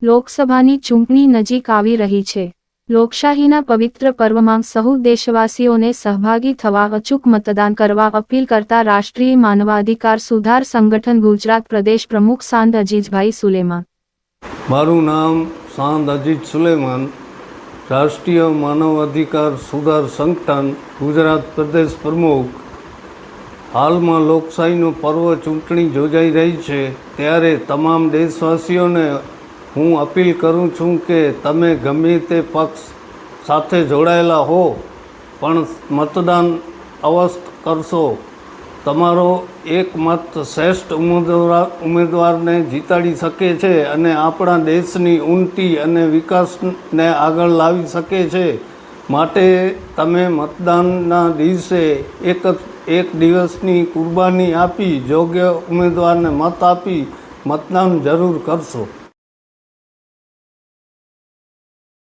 લોકસભાની ચૂંટણી નજીક આવી રહી છે। લોકશાહીના પવિત્ર પર્વમાં સહુ દેશવાસીઓને સહભાગી થવા અચૂક મતદાન કરવા અપીલ કરતા રાષ્ટ્રીય માનવાધિકાર સુધાર સંગઠન ગુજરાત પ્રદેશ પ્રમુખ સાંદ અજીજભાઈ સુલેમાન। મારું નામ સાંદ અજીજ સુલેમાન, રાષ્ટ્રીય માનવાધિકાર સુધાર સંગઠન ગુજરાત પ્રદેશ પ્રમુખ। હાલમાં લોકશાહીનો પર્વ ચૂંટણી યોજાઈ રહી છે, ત્યારે તમામ દેશવાસીઓને હું અપીલ કરું છું કે તમે ગમે તે પક્ષ સાથે જોડાયેલા હો પણ મતદાન અવશ્ય કરશો। તમારો એક મત શ્રેષ્ઠ ઉમેદવારને જીતાડી શકે છે અને આપણા દેશની ઉન્નતિ અને વિકાસને આગળ લાવી શકે છે। માટે તમે મતદાનના દિવસે એક દિવસની કુરબાની આપી યોગ્ય ઉમેદવારને મત આપી મતદાન જરૂર કરશો।